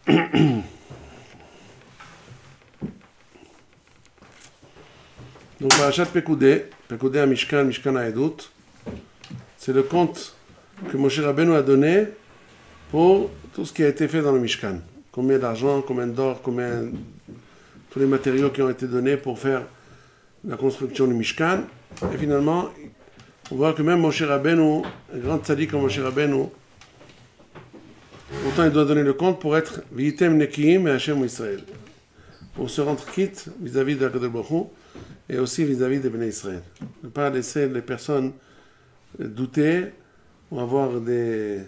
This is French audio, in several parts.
Donc, Parashat Pekudei, Pekudei à Mishkan, Mishkan à Edut, c'est le compte que Moshe Rabbeinu a donné pour tout ce qui a été fait dans le Mishkan. Combien d'argent, combien d'or, combien... tous les matériaux qui ont été donnés pour faire la construction du Mishkan. Et finalement, on voit que même Moshe Rabbeinu, un grand tzaddik comme Moshe Rabbeinu, pourtant il doit donner le compte pour être V'item Nekiim et Hashem Israël. Pour se rendre quitte vis-à-vis de Akadosh Baruch Hu et aussi vis-à-vis des Bnei Israël. Ne pas laisser les personnes douter ou avoir des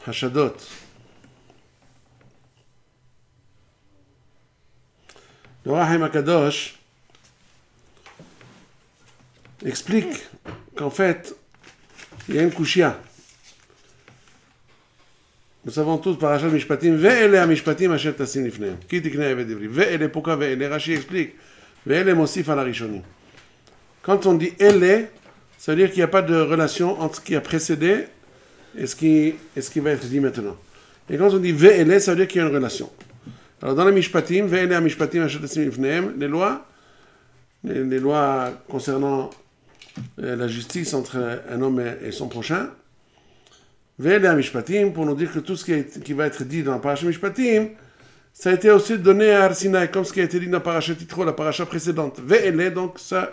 hashadot. Le Rahim HaKadosh explique qu'en fait, il y a une kushia. Nous savons tous, Parashat Mishpatim, Ve'ele ha-mishpatim asher tasim lifnehem. Ki tiknei eved ivri. Ve'ele, pourquoi Ve'ele? Rashi explique. Ve'ele mosif ala rishonim. Quand on dit Ele, ça veut dire qu'il n'y a pas de relation entre ce qui a précédé et ce qui va être dit maintenant. Et quand on dit Ve'ele, ça veut dire qu'il y a une relation. Alors dans les Mishpatim, Ve'ele ha-mishpatim asher tasim lifnehem, les lois concernant la justice entre un homme et son prochain, Ve'ele ha-mishpatim, pour nous dire que tout ce qui va être dit dans Parashat Mishpatim, ça a été aussi donné à Har Sinaï, comme ce qui a été dit dans Parashat Yitro, la Parashat précédente. Ve'ele, donc ça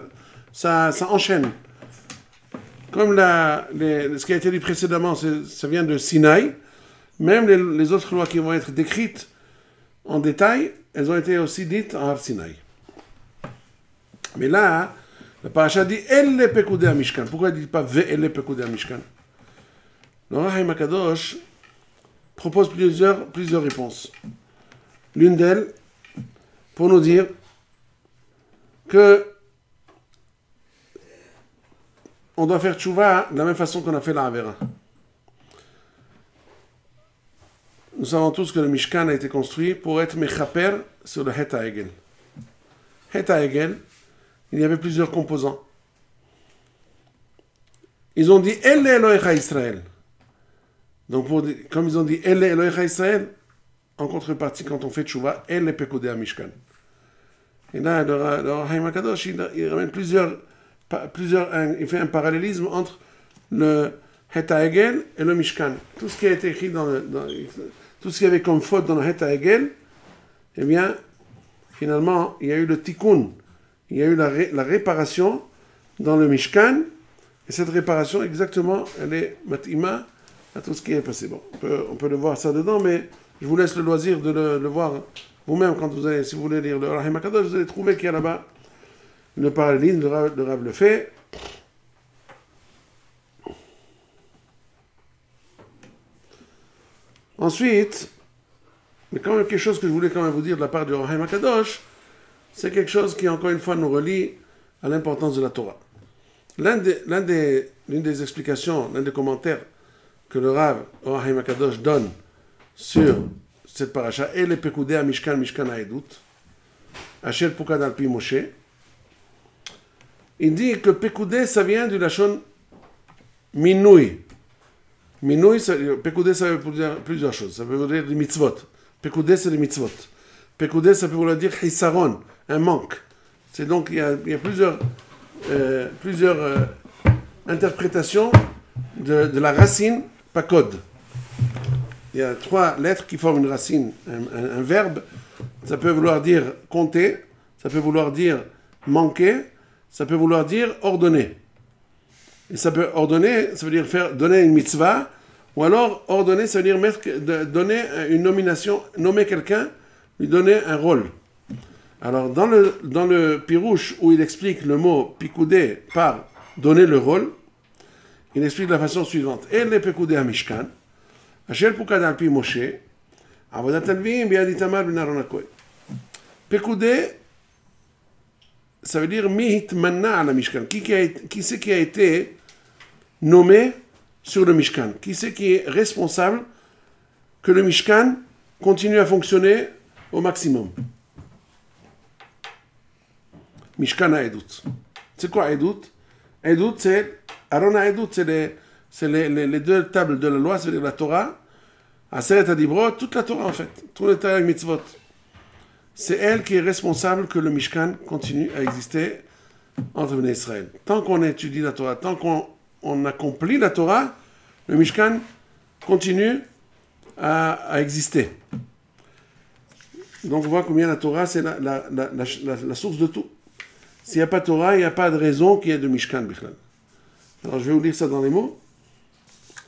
enchaîne. Comme ce qui a été dit précédemment, ça vient de Sinaï, même les autres lois qui vont être décrites en détail, elles ont été aussi dites en Har Sinaï. Mais là, la Parashat dit Elle Pekudei ha-Mishkan. Pourquoi elle ne dit pas Ve'ele Pekudei ha-Mishkan? Le Rahim HaKadosh propose plusieurs réponses. L'une d'elles, pour nous dire que on doit faire tchouva de la même façon qu'on a fait la Avera. Nous savons tous que le Mishkan a été construit pour être mechaper sur le Het HaEgel. Het HaEgel, il y avait plusieurs composants. Ils ont dit Elle Elohecha Israël. Donc, comme ils ont dit Elle Elohecha Israël, en contrepartie, quand on fait tchouva, Elle Pekudei ha-Mishkan. Et là, le Rahim HaKadosh, il ramène il fait un parallélisme entre le Het HaEgel et le Mishkan. Tout ce qui a été écrit tout ce qu'il y avait comme faute dans le Het HaEgel, eh bien, finalement, il y a eu le tikkun, il y a eu la réparation dans le Mishkan, et cette réparation, exactement, elle est matima à tout ce qui est passé. Bon, on peut le voir ça dedans, mais je vous laisse le loisir de le voir vous-même quand si vous voulez lire le Rahim HaKadosh, vous allez trouver qu'il y a là-bas le parallélisme, le Rav le fait. Ensuite, mais quand même quelque chose que je voulais quand même vous dire de la part du Rahim HaKadosh, c'est quelque chose qui encore une fois nous relie à l'importance de la Torah. L'une des explications, l'un des commentaires que le Rav Rahim HaKadosh donne sur cette paracha, Elle Pekudei ha-Mishkan, Mishkan ha-Edut, Asher Pukad al-Pi Moshe, il dit que Pekudei, ça vient du lachon Minui. Minui, Pekudei, ça veut dire plusieurs choses. Ça veut dire des mitzvot. Pekudei, c'est des mitzvot. Pekudei, ça peut vouloir dire chisaron, un manque. C'est donc, il y a plusieurs interprétations de la racine pakod. Il y a 3 lettres qui forment une racine, un verbe. Ça peut vouloir dire compter, ça peut vouloir dire manquer, ça peut vouloir dire ordonner. Et ça peut ordonner, ça veut dire donner une mitzvah, ou alors ordonner, ça veut dire donner une nomination, nommer quelqu'un, lui donner un rôle. Alors dans le pirouche où il explique le mot Pekudei par donner le rôle, il explique de la façon suivante. Elle Pekudei ha-Mishkan, Asher Pukad al-Pi Moshe, Avodat al-Leviim biyad Itamar ben Aaron ha-Kohen. Pekudei, ça veut dire Mi hitmanna ala Mishkan. Qui c'est qui a été nommé sur le Mishkan? Qui c'est qui est responsable que le Mishkan continue à fonctionner au maximum? Mishkan ha-Edut. C'est quoi Edut? Edut, c'est Aaron ha-Edut, c'est les 2 tables de la loi, c'est-à-dire la Torah, Aseret Adibrot, toute la Torah en fait, tout le Torah mitzvot. C'est elle qui est responsable que le Mishkan continue à exister entre Bnei Israël. Tant qu'on étudie la Torah, tant qu'on accomplit la Torah, le Mishkan continue à exister. Donc on voit combien la Torah, c'est la source de tout. S'il n'y a pas de Torah, il n'y a pas de raison qu'il y ait de Mishkan. Alors je vais vous lire ça dans les mots.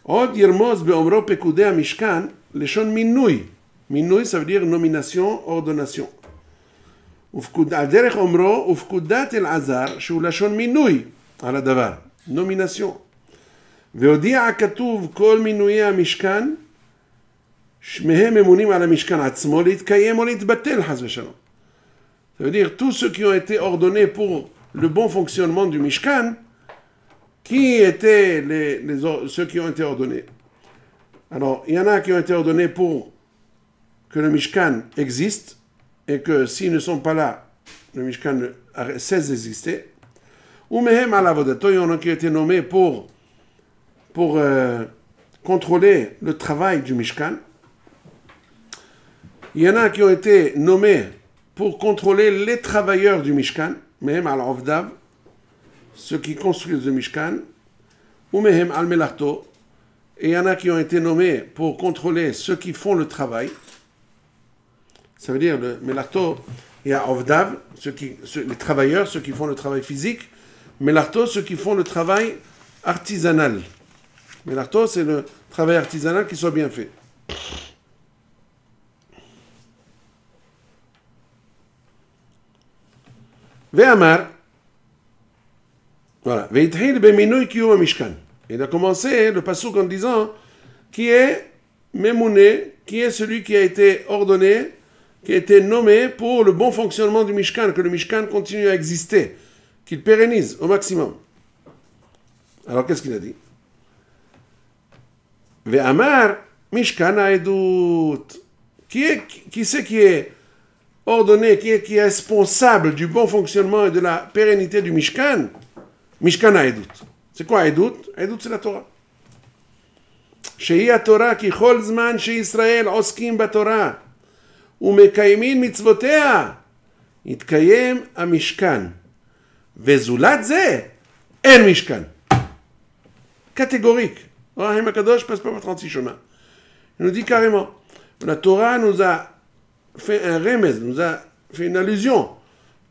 Od yirmoz be'omro pekudei Mishkan, leshon minui. Minui, ça veut dire nomination, ordonnation. על דרך אומרו, ופקודת אלעזר, שהוא לשון מינוי על הדבר, נומינציון. והודיע הכתוב כל מינויי המשכן, שמהם ממונים על המשכן עצמו, להתקיים או להתבטל, חס ושלום. Ça veut dire, tous ceux qui ont été ordonnés pour le bon fonctionnement du Mishkan, qui étaient ceux qui ont été ordonnés? Alors, il y en a qui ont été ordonnés pour que le Mishkan existe, et que s'ils ne sont pas là, le Mishkan cesse d'exister. Ou mehem al avodato, il y en a qui ont été nommés pour contrôler le travail du Mishkan. Il y en a qui ont été nommés pour contrôler les travailleurs du Mishkan, mehem al ovdav, ceux qui construisent le Mishkan, ou mehem al melarto, et il y en a qui ont été nommés pour contrôler ceux qui font le travail. Ça veut dire, le Melarto, il y a Ovdav, les travailleurs, ceux qui font le travail physique. Melarto, ceux qui font le travail artisanal. Melarto, c'est le travail artisanal qui soit bien fait. Ve'amar, voilà, ve'ithil be'minui kiyum mishkan. Il a commencé le passouk en disant qui est Memouné, qui est celui qui a été ordonné, qui a été nommé pour le bon fonctionnement du Mishkan, que le Mishkan continue à exister, qu'il pérennise au maximum. Alors qu'est-ce qu'il a dit? Ve'amar Mishkan ha'edut. Qui c'est qui est ordonné, qui est responsable du bon fonctionnement et de la pérennité du Mishkan? Mishkan ha'edut. C'est quoi ha'edut? Ha'edut, c'est la Torah. שהיא התורה כי כל זמן שישראל עוסקים בתורה ומקיימים מצוותיה יתקיים המשכן וזולת זה אין משכן. Catégorique. Rahim Akadosh passe pas par 36 chemins. Il nous dit carrément, la Torah nous a fait un remez, nous a fait une allusion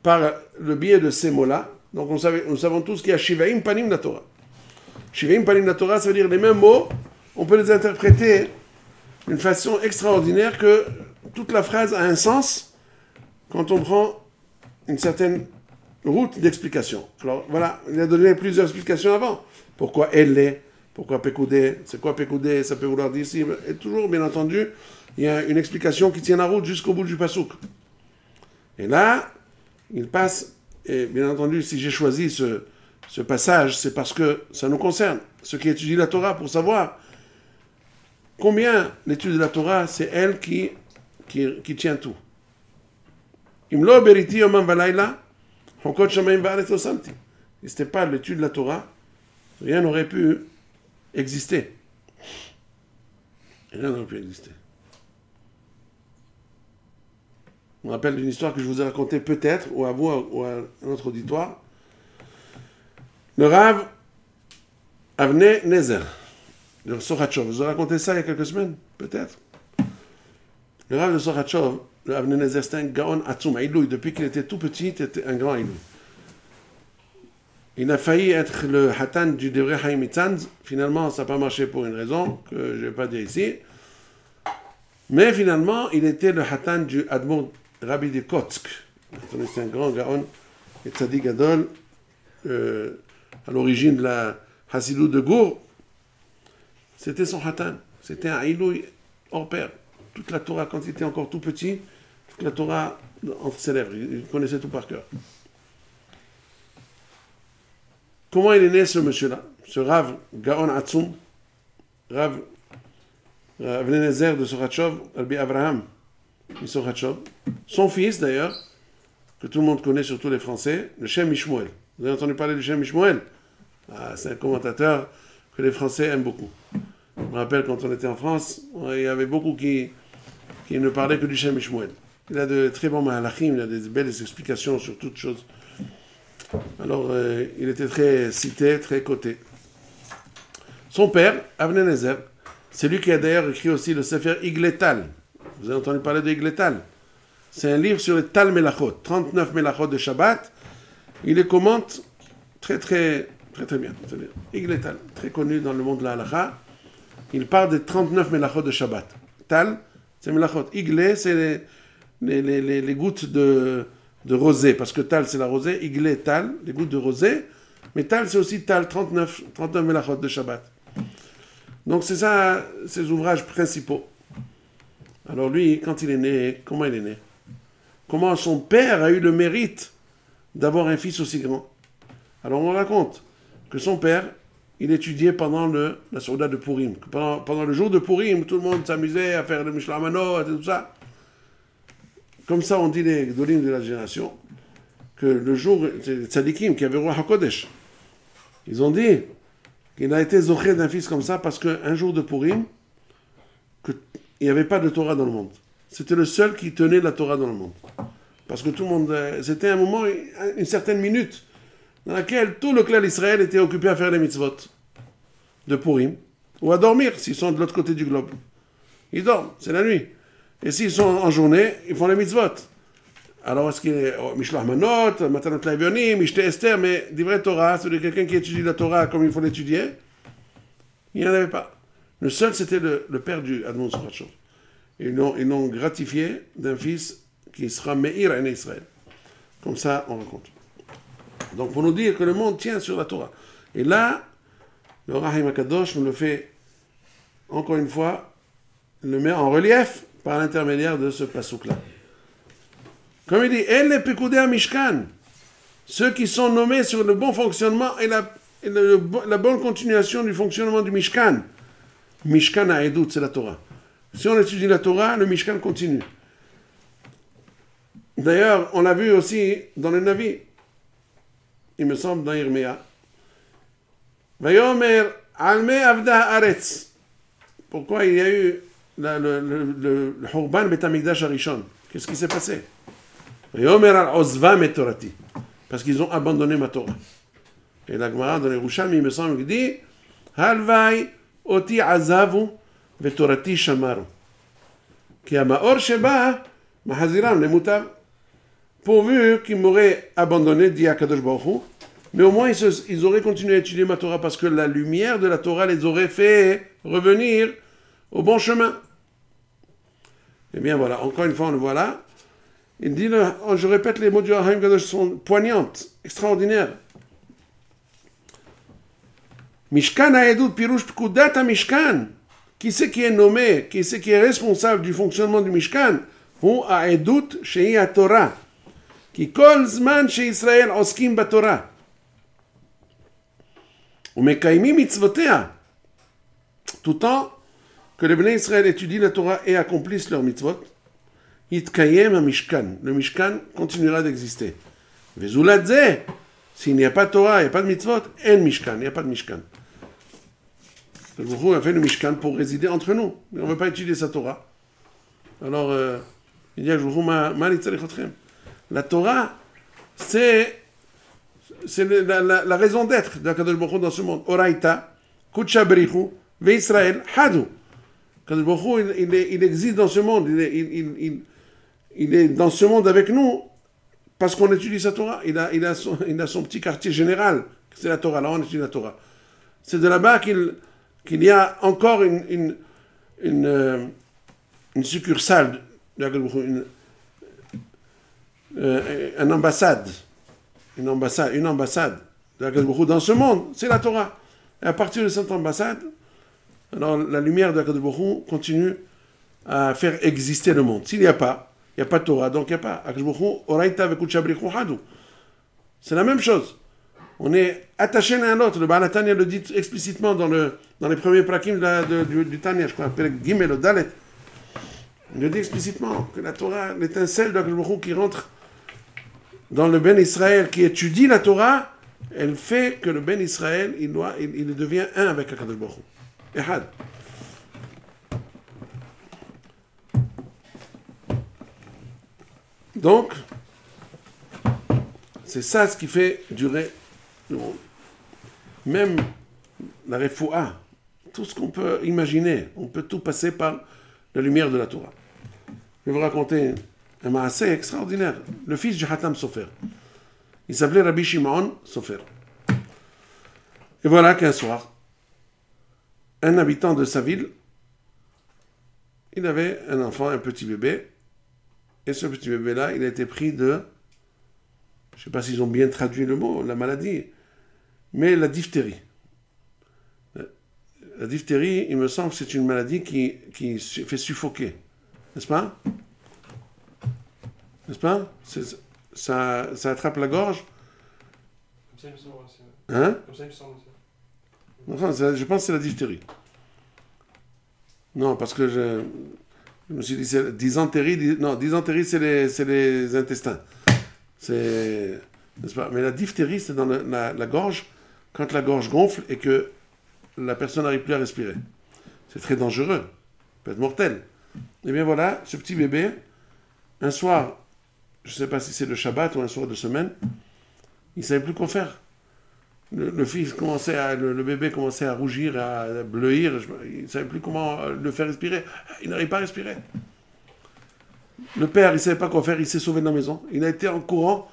par le biais de ces mots-là. Donc nous savons tous qu'il y a Shivaim Panim la Torah. Shivaim Panim la Torah, ça veut dire les mêmes mots. On peut les interpréter d'une façon extraordinaire que toute la phrase a un sens quand on prend une certaine route d'explication. Alors voilà, il a donné plusieurs explications avant. Pourquoi elle est, pourquoi Pekoudé, c'est quoi Pekoudé, ça peut vouloir dire ici. Et toujours, bien entendu, il y a une explication qui tient la route jusqu'au bout du passouk. Et là, il passe, et bien entendu, si j'ai choisi ce passage, c'est parce que ça nous concerne. Ceux qui étudient la Torah pour savoir combien l'étude de la Torah, c'est elle qui tient tout. Imlo beriti yomam valayla, hokot shamayim va'aretz lo samti. Si ce n'était pas l'étude de la Torah, rien n'aurait pu exister. Rien n'aurait pu exister. Je me rappelle d'une histoire que je vous ai racontée peut-être, ou à vous, ou à notre auditoire. Le Rav Avnei Nezer, de Sochachov. Je vous ai raconté ça il y a quelques semaines, peut-être. Le Rav de Sochachov, le Avnei Nezer, c'était un gaon atzum, Ilouï. Depuis qu'il était tout petit, il était un grand Ilouï. Il a failli être le Hatan du Devrei Chaim Mitzanz. Finalement, ça n'a pas marché pour une raison que je ne vais pas dire ici. Mais finalement, il était le Hatan du Admor Rabbi de Kotsk. C'est un grand gaon et Tzadik Gadol, à l'origine de la Hassidut de Gour. C'était son Hatan. C'était un Ilouï hors pair. Toute la Torah, quand il était encore tout petit, toute la Torah entre ses lèvres. Il connaissait tout par cœur. Comment il est né ce monsieur-là, ce Rav Gaon Atzum, Rav Avnei Nezer de Sochachov, Rabbi Abraham de Sochachov, son fils d'ailleurs, que tout le monde connaît, surtout les Français, le Shem Mishmoel. Vous avez entendu parler du Shem Mishmoel? C'est un commentateur que les Français aiment beaucoup. Je me rappelle quand on était en France, il y avait beaucoup qui ne parlaient que du Shem Shmuel. Il a de très bons mahalachim, il a des belles explications sur toutes choses. Alors, il était très cité, très coté. Son père, Avnei Nezer, c'est lui qui a d'ailleurs écrit aussi le Sefer Igletal. Vous avez entendu parler de Igletal? C'est un livre sur les Tal Melachot, 39 Melachot de Shabbat. Il les commente très bien. C'est-à-dire, Igletal, très connu dans le monde de la halakha. Il parle des 39 Melachot de Shabbat. Tal, c'est Melachot. Igle, c'est les gouttes de rosée, parce que Tal, c'est la rosée. Igle, Tal, les gouttes de rosée. Mais Tal, c'est aussi Tal, 39 Melachot de Shabbat. Donc c'est ça, ses ouvrages principaux. Alors lui, quand il est né, comment il est né? Comment son père a eu le mérite d'avoir un fils aussi grand? Alors on raconte que son père, il étudiait pendant la Souda de Purim. Pendant le jour de Purim, tout le monde s'amusait à faire le Mishla Mano et tout ça. Comme ça, on dit les Gdolim de la génération, que le jour, c'est les Tzadikim qui avaient roi HaKodesh. Ils ont dit qu'il a été zoché d'un fils comme ça parce qu'un jour de Purim, il n'y avait pas de Torah dans le monde. C'était le seul qui tenait la Torah dans le monde. Parce que tout le monde... C'était un moment, une certaine minute, dans laquelle tout le clan d'Israël était occupé à faire les mitzvot de Purim, ou à dormir, s'ils sont de l'autre côté du globe. Ils dorment, c'est la nuit. Et s'ils sont en journée, ils font les mitzvot. Alors, est-ce qu'il est Mishloach Manot, Matanot Laevionim, Mishte Esther, mais d'Ivrei Torah, c'est-à-dire quelqu'un qui étudie la Torah comme il faut l'étudier, il n'y en avait pas. Le seul, c'était le père du Admon Sourachov. Ils l'ont gratifié d'un fils qui sera Meir en Israël. Comme ça, on raconte. Donc, pour nous dire que le monde tient sur la Torah. Et là, le Rahim HaKadosh nous le fait, encore une fois, le met en relief par l'intermédiaire de ce pasouk-là. Comme il dit, El le Pekudei Mishkan, ceux qui sont nommés sur le bon fonctionnement et la bonne continuation du fonctionnement du Mishkan. Mishkan Ha'edut, c'est la Torah. Si on étudie la Torah, le Mishkan continue. D'ailleurs, on l'a vu aussi dans les Navis. Il me semble dans Yirmia. Vayomer Alme Avda Haaretz. Pourquoi il y a eu le Hurban Bet Hamikdash Harishon? Qu'est-ce qui s'est passé? Vayomer Al Ozva Metorati. Parce qu'ils ont abandonné ma Torah. Et la Gemara dans les Yerushalmi, il me semble, qu'il dit Halvai Oti Azavu Vetorati Shamaru. Ki Amaor Sheba Mahaziram le Mutav. Pourvu qu'ils m'auraient abandonné, dit Akadosh Baruch Hu, mais au moins ils auraient continué à étudier ma Torah parce que la lumière de la Torah les aurait fait revenir au bon chemin. Eh bien voilà, encore une fois on le voit là. Il dit, je répète, les mots du Rahim Kadosh sont poignantes, extraordinaires. Mishkan Ha'edut Pirush Pkudat HaMishkan. Qui c'est qui est nommé, qui c'est qui est responsable du fonctionnement du Mishkan? Hu Ha'edut Shei HaTorah. Qui kol zman chez Israël oskim batorah. Ou mekaimi mitzvotea. Tout temps que les Bnei Israël étudient la Torah et accomplissent leurs mitzvot, yitkayem a Mishkan. Le Mishkan continuera d'exister. Vezuladze, s'il n'y a pas de Torah, il n'y a pas de mitzvot, en Mishkan, il n'y a pas de Mishkan. Le Boukhou a fait le Mishkan pour résider entre nous. Mais on ne veut pas étudier sa Torah. Alors, il dit à Boukhou, ma litzarechotchem. La Torah, c'est la raison d'être de Kadosh Baruch Hu dans ce monde. Oraita, Kudsha Berichu, Ve'Israël, Hadu. Kadosh Baruch Hu, il existe dans ce monde. Il est dans ce monde avec nous parce qu'on étudie sa Torah. Il a son petit quartier général. C'est la Torah. Là, on étudie la Torah. C'est de là-bas qu'il y a encore une succursale de Kadosh Baruch Hu, une ambassade de Akadosh Baruch Hu dans ce monde, c'est la Torah. Et à partir de cette ambassade, alors la lumière de Akadosh Baruch Hu continue à faire exister le monde. S'il n'y a pas de Torah, donc il n'y a pas. Akadosh Baruch Hu, Oraita vekudsha berichu hadu. C'est la même chose. On est attaché l'un à l'autre. Le Baal HaTanya le dit explicitement dans les premiers prakim du Tanya, je crois, Perek Gimel ou Dalet. Il le dit explicitement que la Torah, l'étincelle d'Akadosh Baruch Hu qui rentre dans le Ben Israël, qui étudie la Torah, elle fait que le Ben Israël, il devient un avec Akadosh Baruch Hu. Ehad. Donc, c'est ça ce qui fait durer le monde. Même la refoua, tout ce qu'on peut imaginer, on peut tout passer par la lumière de la Torah. Je vais vous raconter un maasé extraordinaire. Le fils du Hatam Sofer. Il s'appelait Rabbi Shimon Sofer. Et voilà qu'un soir, un habitant de sa ville, il avait un enfant, un petit bébé, et ce petit bébé-là, il a été pris de, je ne sais pas s'ils ont bien traduit le mot, la maladie, mais la diphtérie. La diphtérie, il me semble que c'est une maladie qui fait suffoquer, n'est-ce pas? N'est-ce pas? Ça attrape la gorge. Comme ça, il me semble aussi. Hein? Comme ça, il me semble aussi. Enfin, je pense que c'est la diphtérie. Non, parce que je me suis dit, dysenterie, non, dysenterie, c'est les intestins. N'est-ce pas? Mais la diphtérie, c'est dans la gorge, quand la gorge gonfle et que la personne n'arrive plus à respirer. C'est très dangereux, peut être mortel. Et bien voilà, ce petit bébé, un soir, je ne sais pas si c'est le Shabbat ou un soir de semaine, il ne savait plus quoi faire. Le bébé commençait à rougir, à bleuir, il ne savait plus comment le faire respirer. Il n'arrivait pas à respirer. Le père, il ne savait pas quoi faire, il s'est sauvé de la maison. Il a été en courant,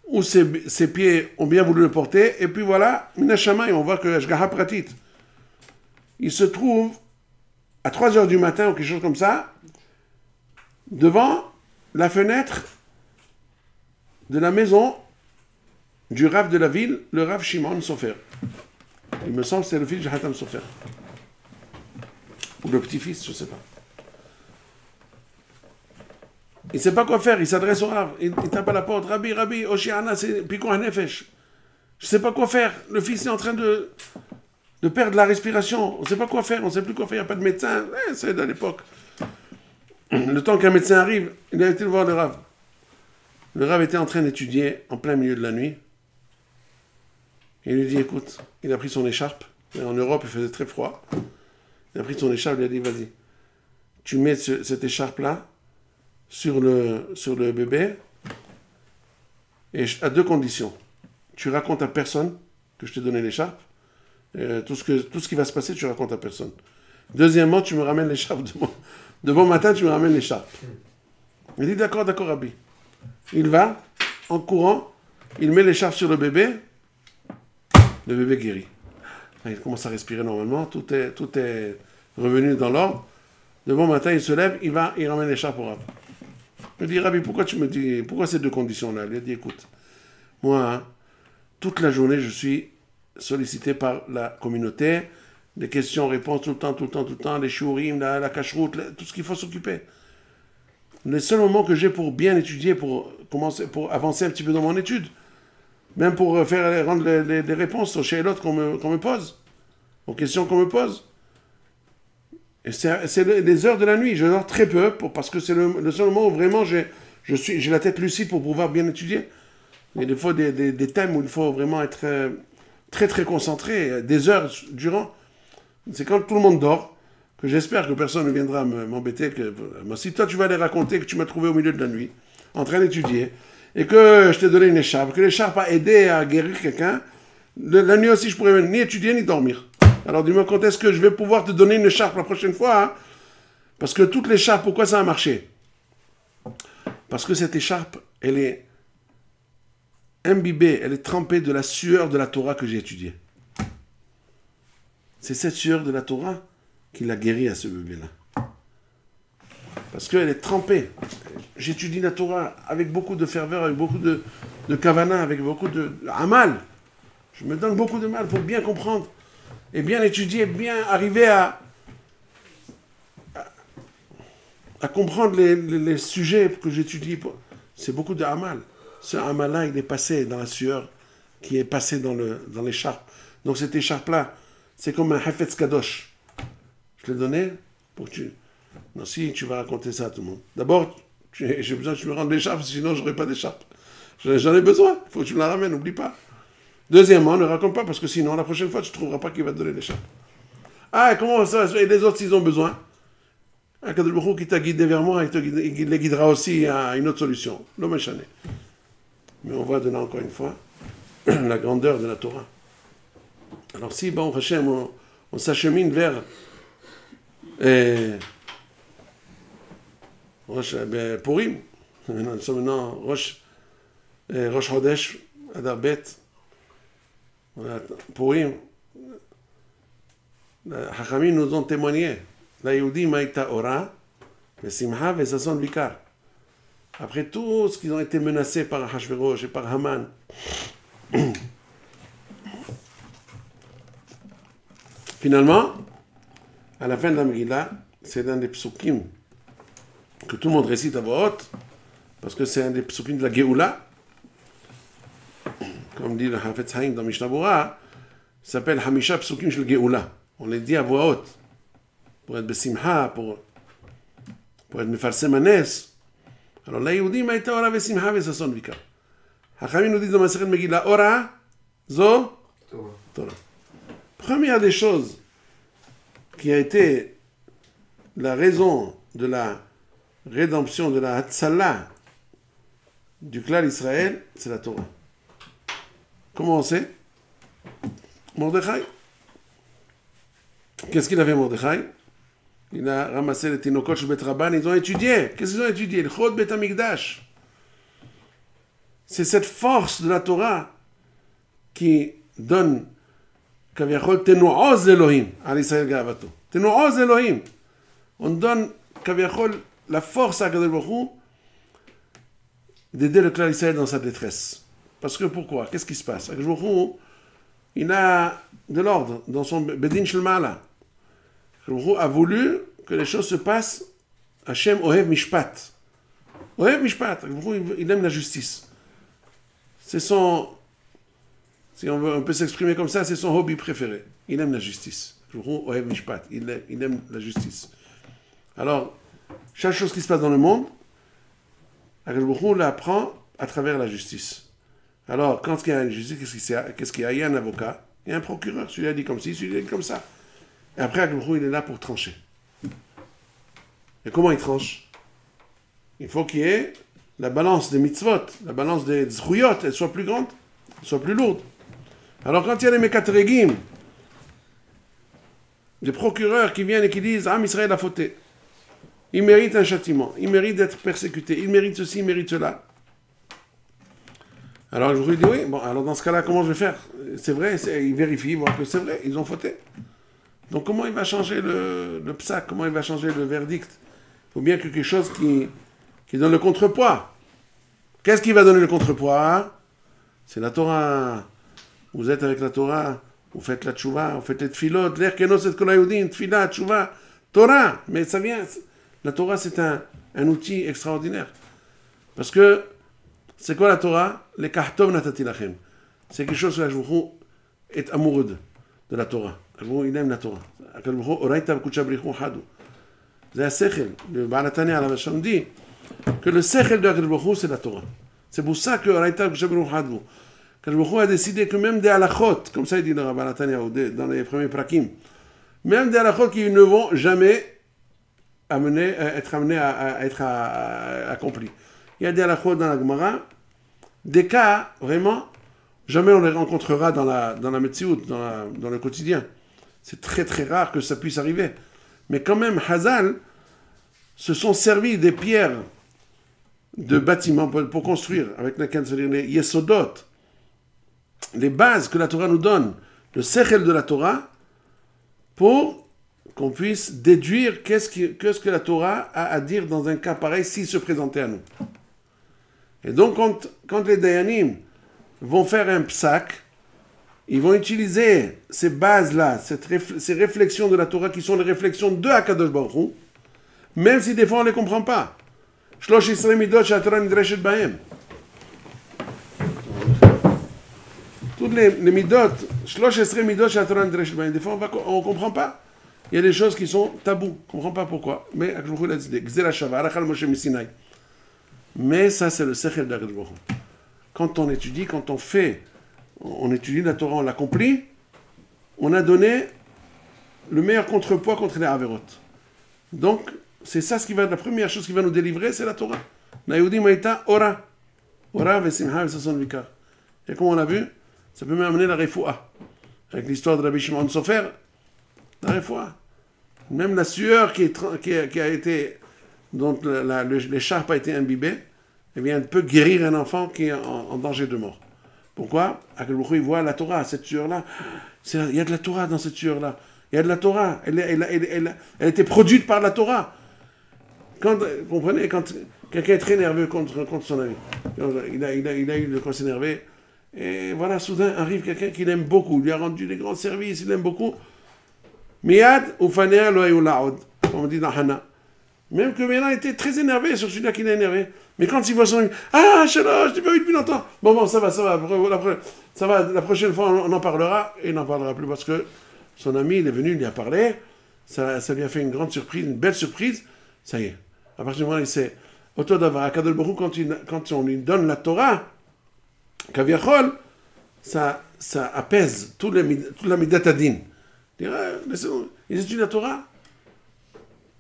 où ses pieds ont bien voulu le porter, et puis voilà, Minashamaï, on voit que Ashgaha Pratit, il se trouve à 3h du matin ou quelque chose comme ça, devant la fenêtre de la maison du Rav de la ville, le Rav Shimon Sofer. Il me semble que c'est le fils de Hatam Sofer. Ou le petit-fils, je ne sais pas. Il ne sait pas quoi faire, il s'adresse au Rav. Il tape à la porte, Rabbi, Oshiana, c'est Pikon Hanefesh. Je ne sais pas quoi faire. Le fils est en train de perdre la respiration. On ne sait pas quoi faire, on ne sait plus quoi faire. Il n'y a pas de médecin. C'est à l'époque. Le temps qu'un médecin arrive, il a été voir le Rav. Le Rav était en train d'étudier en plein milieu de la nuit. Il lui dit, écoute, il a pris son écharpe. En Europe, il faisait très froid. Il a pris son écharpe, il a dit, vas-y, tu mets cette écharpe-là sur le bébé, et à 2 conditions. Tu racontes à personne que je t'ai donné l'écharpe. Tout ce qui va se passer, tu racontes à personne. Deuxièmement, tu me ramènes l'écharpe demain matin, tu me ramènes l'écharpe. Il dit, d'accord, Rabbi. Il va, en courant, il met l'écharpe sur le bébé guérit. Il commence à respirer normalement, tout est revenu dans l'ordre. De bon matin, il se lève, il ramène l'écharpe au Rav. Il dit, Rabbi, pourquoi ces 2 conditions-là? Il a dit, écoute, moi, toute la journée, je suis sollicité par la communauté, des questions-réponses tout le temps, les shurim, la cacheroute, tout ce qu'il faut s'occuper. Le seul moment que j'ai pour bien étudier, pour avancer un petit peu dans mon étude, même pour rendre les réponses aux shailot qu'on me pose, aux questions qu'on me pose. Et c'est les heures de la nuit, je dors très peu, parce que c'est le seul moment où vraiment j'ai la tête lucide pour pouvoir bien étudier. Il y a des fois des thèmes où il faut vraiment être très très concentré, des heures durant. C'est quand tout le monde dort, que j'espère que personne ne viendra m'embêter. Si toi tu vas aller raconter que tu m'as trouvé au milieu de la nuit, en train d'étudier, et que je t'ai donné une écharpe, que l'écharpe a aidé à guérir quelqu'un, la nuit aussi je pourrais ni étudier ni dormir. Alors dis-moi quand est-ce que je vais pouvoir te donner une écharpe la prochaine fois, hein? Parce que toute l'écharpe, pourquoi ça a marché? Parce que cette écharpe, elle est imbibée, elle est trempée de la sueur de la Torah que j'ai étudiée. C'est cette sueur de la Torah qui l'a guéri à ce bébé-là. Parce qu'elle est trempée. J'étudie la Torah avec beaucoup de ferveur, avec beaucoup de kavana, avec beaucoup de amal. Je me donne beaucoup de mal pour bien comprendre et bien étudier, bien arriver à comprendre les sujets que j'étudie. C'est beaucoup de amal. Ce amal-là, il est passé dans la sueur qui est passée dans l'écharpe. Donc cette écharpe-là, c'est comme un hafetz kadosh. Je l'ai donné pour que tu... Non, si tu vas raconter ça à tout le monde. D'abord, j'ai besoin que tu me rendes l'écharpe, sinon je n'aurai pas d'écharpe. J'en ai besoin, il faut que tu me la ramènes, n'oublie pas. Deuxièmement, ne raconte pas, parce que sinon, la prochaine fois, tu ne trouveras pas qui va te donner l'écharpe. Ah, comment ça? Et les autres, s'ils ont besoin? Akadosh Baruch Hu qui t'a guidé vers moi, il les guidera aussi à une autre solution. L'homme chané. Mais on voit de là encore une fois la grandeur de la Torah. Alors si, bon, Hachem, on s'achemine vers Purim, nous sommes maintenant Rosh Chodesh, Adar Bet, Purim, Hachamim nous ont témoigné, la Yehudi Maïta Ora, le Simcha, et Sasson Vikar. Après tout ce qu'ils ont été menacés par Hachverosh et par Haman, finalement, à la fin de la Megillah, c'est un des psukim que tout le monde récite à voix haute, parce que c'est un des psukim de la Géoula, comme dit le Hafetz Haïm dans Mishnah Bora, s'appelle Hamisha psukim shel Géoula. On les dit à voix haute, pour être besimha, pour être mefarsem hanes. Alors là, Yehudi ma'ita ora besimha vesason vikar. Hachamim nous dit dans Masechet Megillah, ora, zo, Torah. Première des choses qui a été la raison de la rédemption, de la Hatzala du clan d'Israël, c'est la Torah. Comment on sait? Mordechai. Qu'est-ce qu'il avait Mordechai? Il a ramassé les Tinokot chez Bet Rabban, ils ont étudié. Qu'est-ce qu'ils ont étudié? Le Chod Bet Hamikdash. C'est cette force de la Torah qui donne Kaviachol Tenu'oz Elohim à l'Israël Gavato. Tenu'oz Elohim. On donne Kaviachol la force à Kadosh Baruch Hu d'aider le clan d'Israël dans sa détresse. Parce que pourquoi? Qu'est-ce qui se passe? Kadosh Baruch Hu, il a de l'ordre dans son Bedin Shel Ma'ala. Kadosh Baruch Hu a voulu que les choses se passent. Hashem Ohev Mishpat. Ohev Mishpat. Kadosh Baruch Hu, il aime la justice. C'est son... Si on peut s'exprimer comme ça, c'est son hobby préféré. Il aime la justice. Il aime la justice. Alors, chaque chose qui se passe dans le monde, Akadosh Baruch Hu l'apprend à travers la justice. Alors, quand il y a une justice, qu'est-ce qu'il y a? Il y a un avocat, il y a un procureur. Celui-là dit comme ci, celui-là dit comme ça. Et après, Akadosh Baruch Hu, il est là pour trancher. Et comment il tranche? Il faut qu'il y ait la balance des mitzvot, la balance des zruyot, elle soit plus grande, elle soit plus lourde. Alors quand il y a les Mekatregim, les procureurs qui viennent et qui disent « Ah, Israël a fauté. Il mérite un châtiment, il mérite d'être persécuté, il mérite ceci, il mérite cela. » Alors je vous dis « Oui, bon, alors dans ce cas-là, comment je vais faire? C'est vrai, ils vérifient, ils voient que c'est vrai, ils ont fauté. Donc comment il va changer le psak? Comment il va changer le verdict? Il faut bien quelque chose qui donne le contrepoids. Qu'est-ce qui va donner le contrepoids? C'est la Torah. Vous êtes avec la Torah, vous faites la tchouva, vous faites les tfilot, l'air kenos et kol hayudim, tfila, tchouva, Torah. Mais ça vient, la Torah c'est un outil extraordinaire. Parce que, c'est quoi la Torah? Les kahtov natati lachem. C'est quelque chose que Akadosh est amoureux de la Torah. Il aime la Torah. Oraita v'kucha brichu hadu. C'est un sechel. Le Baal HaTanya à la Vacham dit que le sechel de Akadosh c'est la Torah. C'est pour ça que Oraita v'kucha brichu hadu. Akadosh Baruch Hu a décidé que même des halachot, comme ça il dit dans Baal HaTanya, dans les premiers prakim, même des halachot qui ne vont jamais être amenés à être accomplis. Il y a des halachot dans la Gemara, des cas, vraiment, jamais on les rencontrera dans la Metsiout, dans le quotidien. C'est très très rare que ça puisse arriver. Mais quand même, Hazal se sont servis des pierres de bâtiments pour construire, avec lesquelles, c'est-à-dire les Yesodot, les bases que la Torah nous donne, le sechel de la Torah, pour qu'on puisse déduire qu'est-ce que la Torah a à dire dans un cas pareil s'il se présentait à nous. Et donc, quand les Dayanim vont faire un psak, ils vont utiliser ces bases-là, ces réflexions de la Torah qui sont les réflexions de Akadosh Baruch Hu, même si des fois on ne les comprend pas. Shlosh Yisrael midot she'atorah nidreshet bahem. Toutes les midot, Shlosh Yisrael midot she'atorah nidreshet bahem. Des fois on ne comprend pas. Il y a des choses qui sont tabous, on ne comprend pas pourquoi. Mais Akadosh Baruch Hu a dit, Gzera Shava, Arachal Moshe Misinai. Mais ça c'est le sechel d'Akadosh Baruch Hu. Quand on étudie, on étudie la Torah, on l'accomplit, on a donné le meilleur contrepoids contre les Averot. Donc, c'est ça ce qui va, la première chose qui va nous délivrer, c'est la Torah. Naïoudim Maïta, Ora. Ora, Vesimha, Vesason Vikar. Et comme on a vu, ça peut même amener la Refoua. Avec l'histoire de Rabbi Shimon Sofer, la Refoua. Même la sueur qui a été, dont l'écharpe a été imbibée, eh bien, elle peut guérir un enfant qui est en danger de mort. Pourquoi? Akal Boukhou, il voit la Torah, cette sueur-là. Il y a de la Torah dans cette sueur-là. Il y a de la Torah. Elle a été produite par la Torah. Vous comprenez, quand quelqu'un est très nerveux contre son ami, il a eu de quoi s'énerver, et voilà, soudain arrive quelqu'un qu'il aime beaucoup, il lui a rendu des grands services, il aime beaucoup. Miyad ou Fanea lo ayulaoud, comme on dit dans Hana. Même que Miyad était très énervé sur celui-là qui l'a énervé. Mais quand il voit son ami, ah, Shalom, je t'ai pas vu depuis longtemps. Bon, ça va. La prochaine fois, on en parlera, et il n'en parlera plus parce que son ami, il est venu, il lui a parlé, ça lui a fait une grande surprise, une belle surprise, ça y est. À partir du moment où il sait, Otodava, Akadol Baruch, quand on lui donne la Torah, Kaviachol, ça apaise toute la midatadin. Il dira, ils étudient la Torah.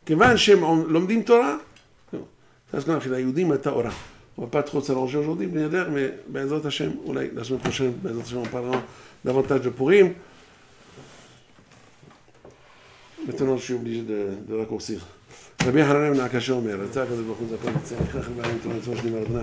Kevan Shem Lomdim Torah. C'est ce qu'on a fait, la Yudim et Taora. On ne va pas trop s'allonger aujourd'hui, mais Bezrat Hashem, la semaine prochaine, Bezrat Hashem, on parlera davantage de Purim. Maintenant, je suis obligé de raccourcir. רבי חנניה בן עקשיא אומר, רצה הקדוש ברוך הוא לזכות את צמח חלב בעלים תורה וצורה שלימה לתנאי